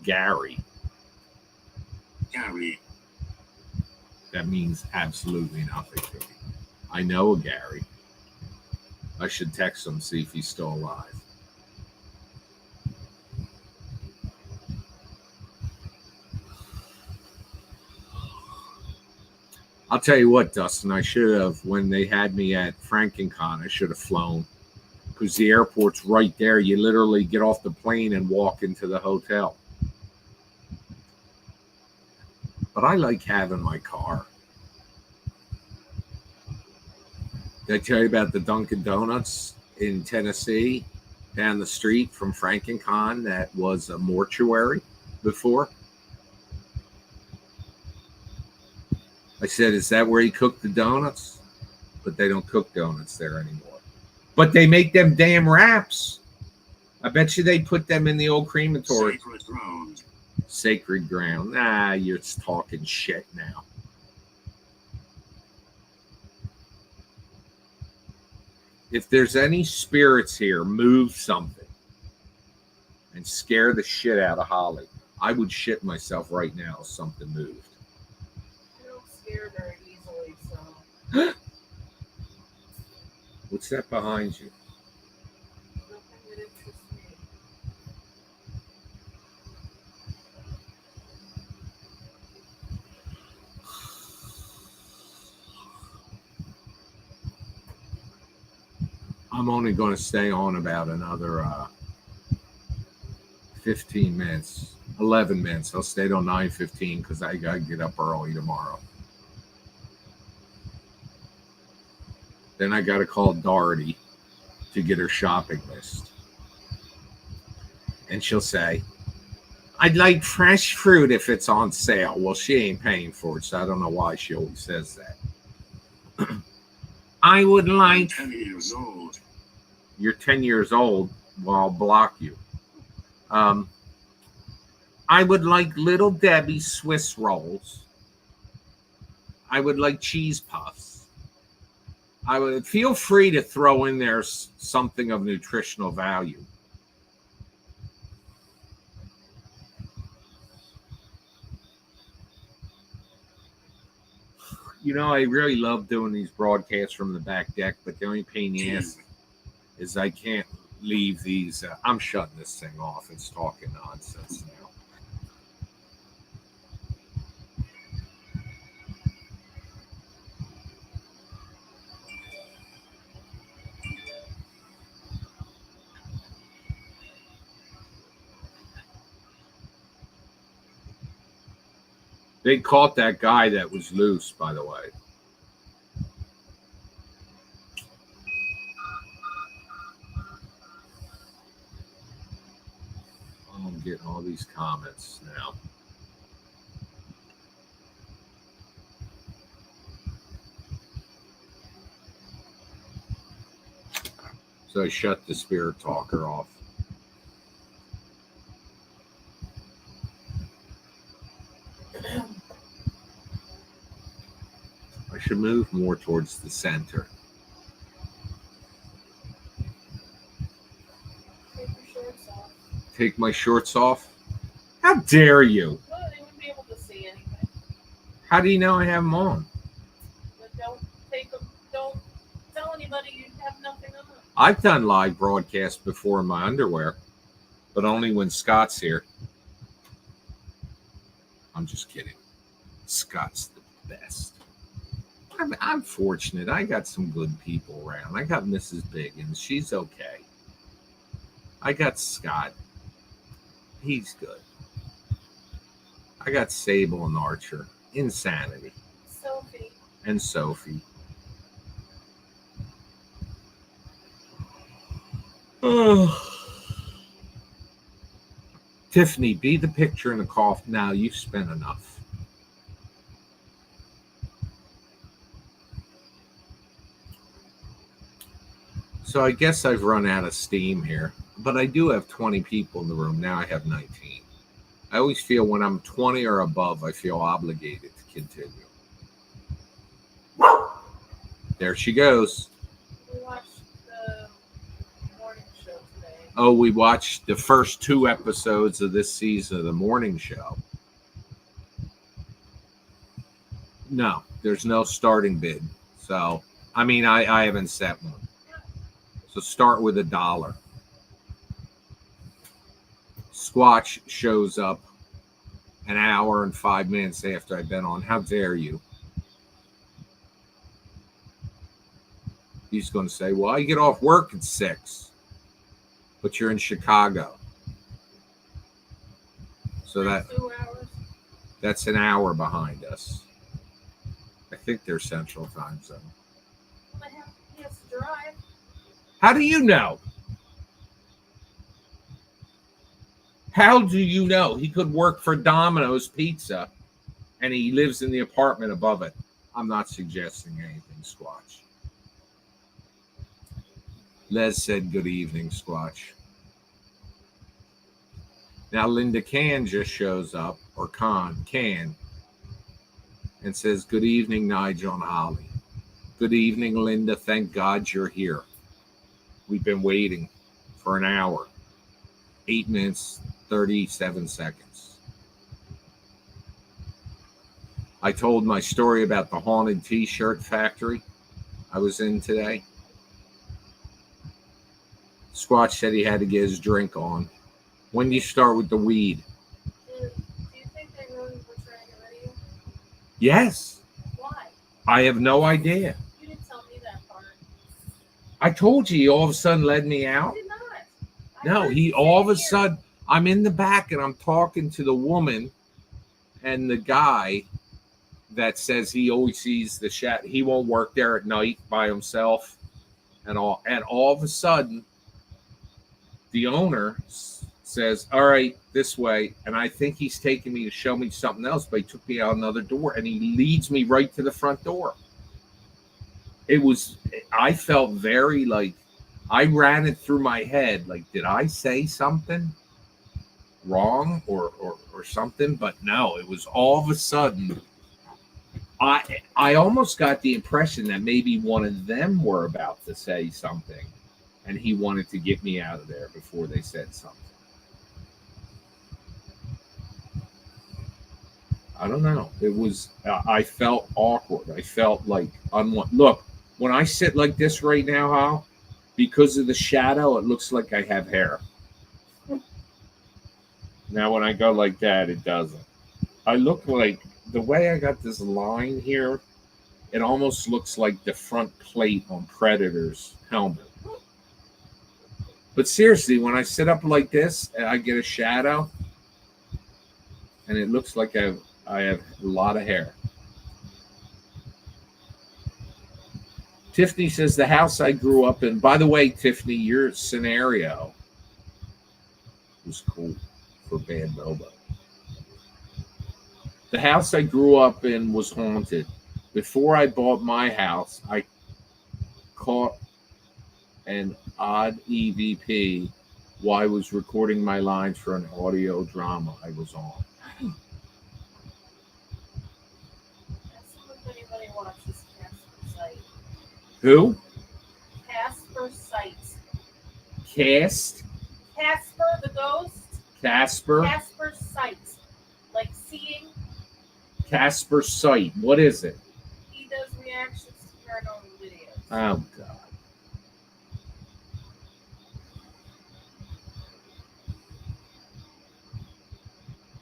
Gary. That means absolutely nothing to me. I know a Gary. I should text him, see if he's still alive. I'll tell you what, Dustin, I should have, when they had me at FrankenCon, I should have flown. Because the airport's right there. You literally get off the plane and walk into the hotel. But I like having my car. Did I tell you about the Dunkin' Donuts in Tennessee down the street from Frankencon that was a mortuary before? I said, is that where he cooked the donuts? But they don't cook donuts there anymore. But they make them damn wraps. I bet you they put them in the old crematory. Sacred ground. Sacred ground. Nah, you're talking shit now. If there's any spirits here, move something and scare the shit out of Holly. I would shit myself right now if something moved. I don't scare very easily, so What's that behind you? nothing that interests me. I'm only going to stay on about another 15 minutes, 11 minutes. I'll stay till 9:15 because I got to get up early tomorrow. Then I got to call Doherty to get her shopping list. And she'll say, I'd like fresh fruit if it's on sale. Well, she ain't paying for it, so I don't know why she always says that. I would like... 10 years old. You're 10 years old. Well, I'll block you. I would like Little Debbie Swiss rolls. I would like cheese puffs. I would feel free to throw in there something of nutritional value. You know, I really love doing these broadcasts from the back deck, but the only pain in the ass is I can't leave these. I'm shutting this thing off. It's talking nonsense now. They caught that guy that was loose, by the way. I'm getting all these comments now. So I shut the spirit talker off. I should move more towards the center. Take your shorts off. Take my shorts off? How dare you? Well, they wouldn't be able to see anything. How do you know I have them on? But don't take them. Don't tell anybody you have nothing on. I've done live broadcasts before in my underwear, but only when Scott's here. I'm just kidding. Scott's the best. I'm fortunate. I got some good people around. I got Mrs. Biggins. She's okay. I got Scott. He's good. I got Sable and Archer. Insanity. Sophie. And Sophie. Oh. Tiffany, be the picture in the coffin. Now you've spent enough. So I guess I've run out of steam here, but I do have 20 people in the room. Now I have 19. I always feel when I'm 20 or above, I feel obligated to continue. There she goes. We watched the morning show today. Oh, we watched the first 2 episodes of this season of the morning show. No, there's no starting bid. So, I mean, I haven't set one. So start with $1. Squatch shows up an hour and 5 minutes after I've been on. How dare you? He's going to say, well, I get off work at 6. But you're in Chicago. So 2 hours. that's an hour behind us. I think they're Central Time Zone. He has to drive. How do you know? How do you know? He could work for Domino's Pizza and he lives in the apartment above it. I'm not suggesting anything, Squatch. Les said good evening, Squatch. Now Linda Can just shows up, or Can, and says, good evening, Nigel and Holly. Good evening, Linda. Thank God you're here. We've been waiting for an hour. 8 minutes, 37 seconds. I told my story about the haunted t-shirt factory I was in today. Squatch said he had to get his drink on. When do you start with the weed? Do you think they really were trying to get rid of you? Yes. Why? I have no idea. You didn't tell me that part. I told you he all of a sudden led me out. You did not. No, he all of a sudden, I'm in the back and I'm talking to the woman and the guy that says he always sees the shadow. He won't work there at night by himself and all. And all of a sudden, the owner says, all right, this way. And I think he's taking me to show me something else, but he took me out another door and he leads me right to the front door. I felt very like, I ran it through my head. Like, did I say something wrong or something? But no, it was all of a sudden. I almost got the impression that maybe one of them were about to say something and he wanted to get me out of there before they said something. I don't know. It was, I felt awkward. I felt like unwanted. Look, when I sit like this right now, Hal, because of the shadow, it looks like I have hair. Now, when I go like that, it doesn't. I look like, the way I got this line here, it almost looks like the front plate on Predator's helmet. But seriously, when I sit up like this, I get a shadow, and it looks like I have a lot of hair. Tiffany says, the house I grew up in. By the way, Tiffany, your scenario was cool for Bad Bobo. The house I grew up in was haunted. Before I bought my house, I caught an odd EVP while I was recording my lines for an audio drama I was on. If anybody watches Casper Sight. Who? Casper Sight. Cast? Casper the ghost. Casper? Casper Sight. Like seeing. Casper Sight. What is it? He does reactions to paranormal videos. Oh, God.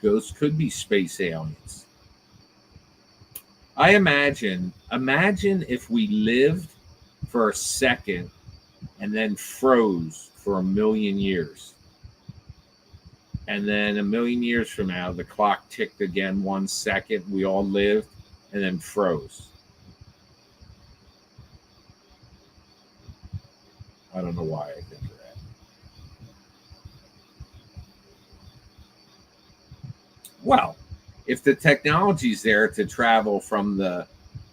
Ghosts could be space aliens. I imagine if we lived for a second and then froze for 1,000,000 years. And then 1,000,000 years from now, the clock ticked again 1 second. We all lived and then froze. I don't know why I think of that. Well, if the technology's there to travel from the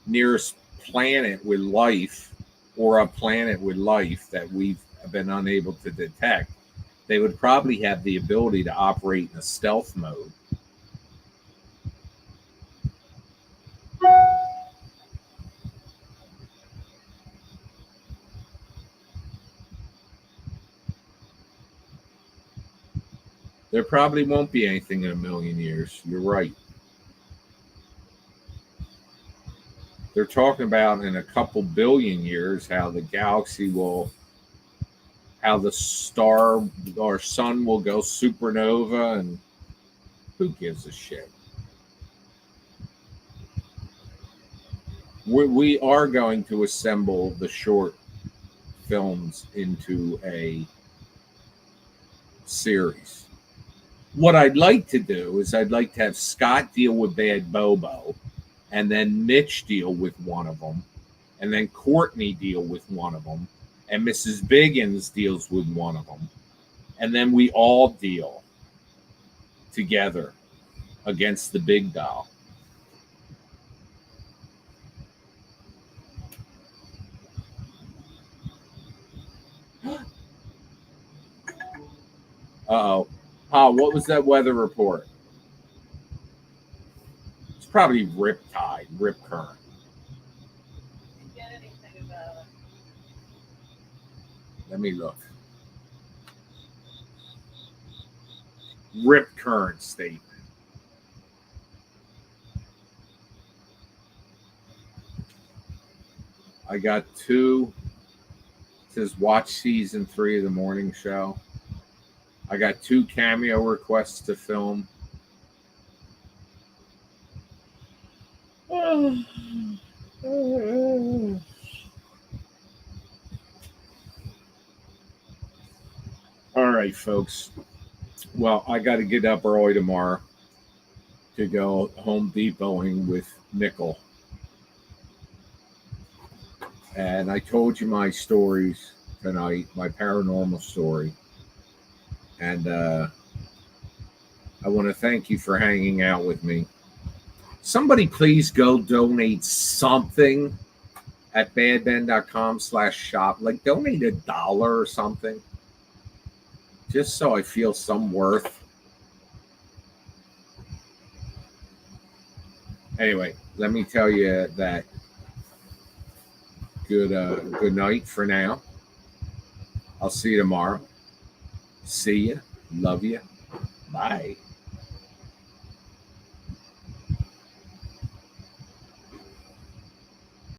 nearest planet with life or a planet with life that we've been unable to detect, they would probably have the ability to operate in a stealth mode. There probably won't be anything in 1,000,000 years. You're right. They're talking about in a couple billion years how the galaxy will, how the star or sun will go supernova, and who gives a shit? We are going to assemble the short films into a series. What I'd like to do is I'd like to have Scott deal with Bad Bobo and then Mitch deal with one of them. and then Courtney deal with one of them, and Mrs. Biggins deals with one of them, and then we all deal together against the big doll. Uh-oh. What was that weather report? It's probably rip tide, rip current. Didn't get anything about it. Let me look. Rip current statement. I got 2. It says watch season 3 of the morning show. I got 2 cameo requests to film. All right, folks. Well, I got to get up early tomorrow to go Home Depoting with Nickel. And I told you my stories tonight, my paranormal story. And I want to thank you for hanging out with me. Somebody please go donate something at badben.com/shop. Like donate $1 or something. Just so I feel some worth. Anyway, let me tell you that good night for now. I'll see you tomorrow. See you. Love you. Bye.